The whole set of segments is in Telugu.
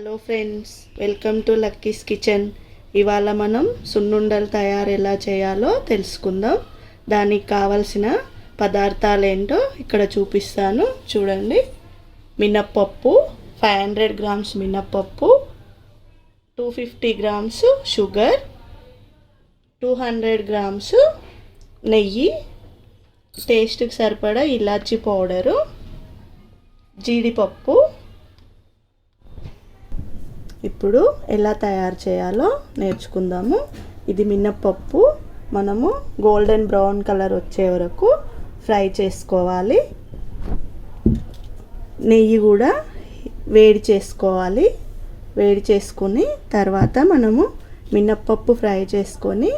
Hello friends, welcome to Lucky's kitchen. ఇవాళ మనం సున్నుండలు తయారు ఎలా చేయాలో తెలుసుకుందాం. దానికి కావలసిన పదార్థాలు ఏంటో ఇక్కడ చూపిస్తాను చూడండి. మినప్పప్పు 500 గ్రామ్స్ మినప్పప్పు, 250 గ్రామ్స్ షుగర్, 200 గ్రామ్స్ నెయ్యి, టేస్ట్కి సరిపడా ఇలాచీ పౌడరు, జీడిపప్పు. ఇప్పుడు ఎలా తయారు చేయాలో నేర్చుకుందాము. ఇది మినప్పప్పు మనము గోల్డెన్ బ్రౌన్ కలర్ వచ్చే వరకు ఫ్రై చేసుకోవాలి. నెయ్యి కూడా వేడి చేసుకోవాలి. వేడి చేసుకుని తర్వాత మనము మినప్పప్పు ఫ్రై చేసుకొని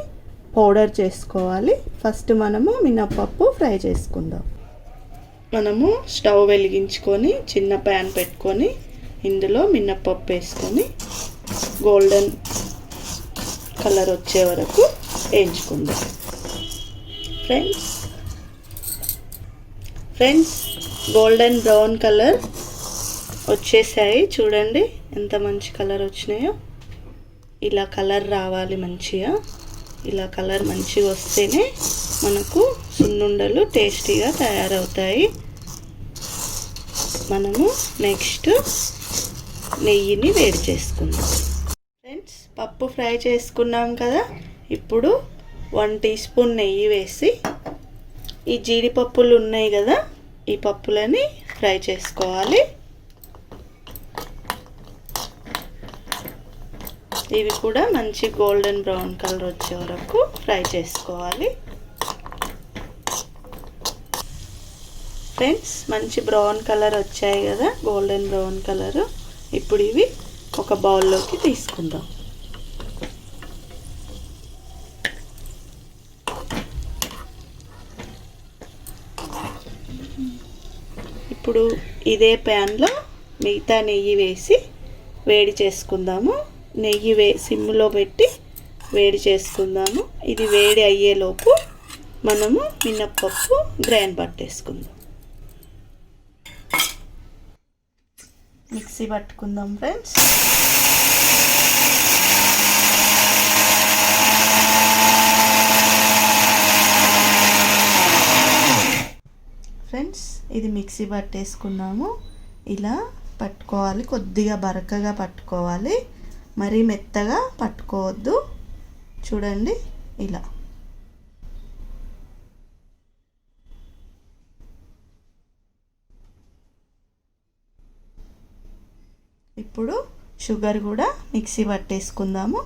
పౌడర్ చేసుకోవాలి. ఫస్ట్ మనము మినప్పప్పు ఫ్రై చేసుకుందాం. మనము స్టవ్ వెలిగించుకొని చిన్న ప్యాన్ పెట్టుకొని ఇందులో మినప్పప్పు వేసుకొని గోల్డెన్ కలర్ వచ్చే వరకు వేయించుకుందాం. ఫ్రెండ్స్ గోల్డెన్ బ్రౌన్ కలర్ వచ్చేసాయి. చూడండి ఎంత మంచి కలర్ వచ్చినాయో. ఇలా కలర్ రావాలి మంచిగా. ఇలా కలర్ మంచిగా వస్తేనే మనకు సున్నుండలు టేస్టీగా తయారవుతాయి. మనము నెక్స్ట్ నెయ్యిని వేడి చేసుకుందాం. ఫ్రెండ్స్ పప్పు ఫ్రై చేసుకున్నాం కదా. ఇప్పుడు 1 టీ స్పూన్ నెయ్యి వేసి ఈ జీడిపప్పులు ఉన్నాయి కదా, ఈ పప్పులని ఫ్రై చేసుకోవాలి. ఇవి కూడా మంచి గోల్డెన్ బ్రౌన్ కలర్ వచ్చే వరకు ఫ్రై చేసుకోవాలి. ఫ్రెండ్స్ మంచి బ్రౌన్ కలర్ వచ్చాయి కదా, గోల్డెన్ బ్రౌన్ కలరు. ఇప్పుడు ఇవి ఒక బౌల్లోకి తీసుకుందాం. ఇప్పుడు ఇదే ప్యాన్లో మిగతా నెయ్యి వేసి వేడి చేసుకుందాము. నెయ్యి సిమ్లో పెట్టి వేడి చేసుకుందాము. ఇది వేడి అయ్యేలోపు మనము మినప్పప్పు గ్రైండ్ పట్టేసుకుందాం. మిక్సీ పట్టుకుందాం ఫ్రెండ్స్. ఫ్రెండ్స్ ఇది మిక్సీ పట్టేసుకున్నాము. ఇలా పట్టుకోవాలి, కొద్దిగా బరకగా పట్టుకోవాలి, మరీ మెత్తగా పట్టుకోవద్దు. చూడండి ఇలా. ఇప్పుడు షుగర్ కూడా మిక్సీ పట్టేసుకుందాము.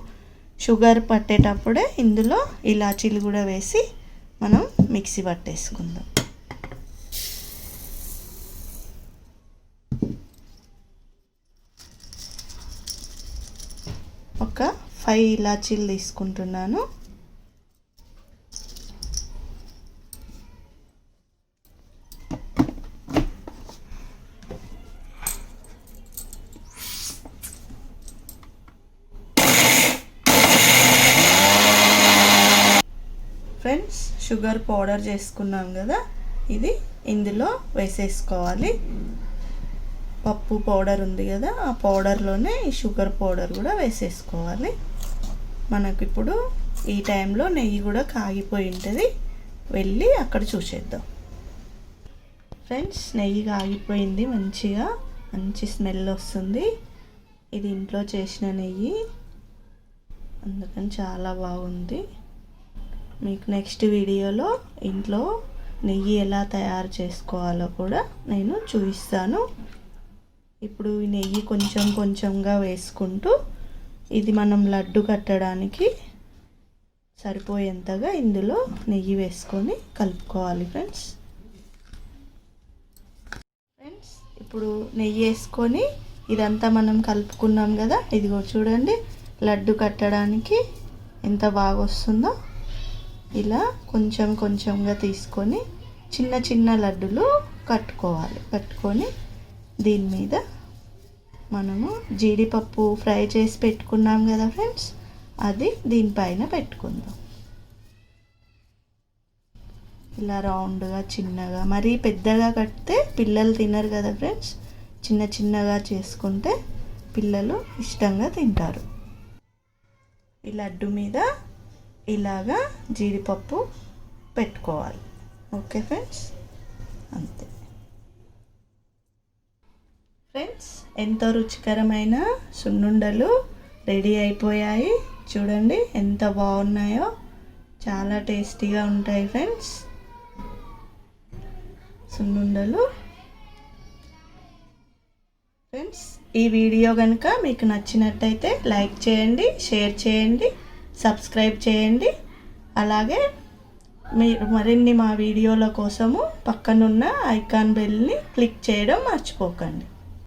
షుగర్ పట్టేటప్పుడే ఇందులో ఇలాచీలు కూడా వేసి మనం మిక్సీ పట్టేసుకుందాం. ఒక 5 ఇలాచీలు తీసుకుంటున్నాను. ఫ్రెండ్స్ షుగర్ పౌడర్ చేసుకున్నాం కదా, ఇది ఇందులో వేసేసుకోవాలి. పప్పు పౌడర్ ఉంది కదా, ఆ పౌడర్లోనే ఈ షుగర్ పౌడర్ కూడా వేసేసుకోవాలి. మనకు ఇప్పుడు ఈ టైంలో నెయ్యి కూడా కాగిపోయి ఉంటుంది. వెళ్ళి అక్కడ చూసేద్దాం. ఫ్రెండ్స్ నెయ్యి కాగిపోయింది, మంచిగా మంచి స్మెల్ వస్తుంది. ఇది ఇంట్లో చేసిన నెయ్యి, అందుకని చాలా బాగుంది. మీకు నెక్స్ట్ వీడియోలో ఇంట్లో నెయ్యి ఎలా తయారు చేసుకోవాలో కూడా నేను చూపిస్తాను. ఇప్పుడు ఈ నెయ్యి కొంచెం కొంచెంగా వేసుకుంటూ ఇది మనం లడ్డు కట్టడానికి సరిపోయేంతగా ఇందులో నెయ్యి వేసుకొని కలుపుకోవాలి. ఫ్రెండ్స్ ఇప్పుడు నెయ్యి వేసుకొని ఇదంతా మనం కలుపుకున్నాం కదా. ఇదిగో చూడండి లడ్డు కట్టడానికి ఎంత బాగా వస్తుందో. ఇలా కొంచెం కొంచెంగా తీసుకొని చిన్న చిన్న లడ్డులు కట్టుకోవాలి. కట్టుకొని దీని మీద మనము జీడిపప్పు ఫ్రై చేసి పెట్టుకున్నాం కదా ఫ్రెండ్స్, అది దీనిపైన పెట్టుకుందాం. ఇలా రౌండ్గా చిన్నగా, మరీ పెద్దగా కడితే పిల్లలు తినరు కదా ఫ్రెండ్స్. చిన్న చిన్నగా చేసుకుంటే పిల్లలు ఇష్టంగా తింటారు. ఈ లడ్డు మీద ఇలాగా జీడిపప్పు పెట్టుకోవాలి. ఓకే ఫ్రెండ్స్, అంతే ఫ్రెండ్స్. ఎంతో రుచికరమైన సున్నుండలు రెడీ అయిపోయాయి. చూడండి ఎంత బాగున్నాయో, చాలా టేస్టీగా ఉంటాయి ఫ్రెండ్స్ సున్నుండలు. ఫ్రెండ్స్, ఈ వీడియో కనుక మీకు నచ్చినట్టయితే లైక్ చేయండి, షేర్ చేయండి, సబ్స్క్రైబ్ చేయండి. అలాగే మీరు మరిన్ని మా వీడియోల కోసము పక్కనున్న ఐకాన్ బెల్ని క్లిక్ చేయడం మర్చిపోకండి.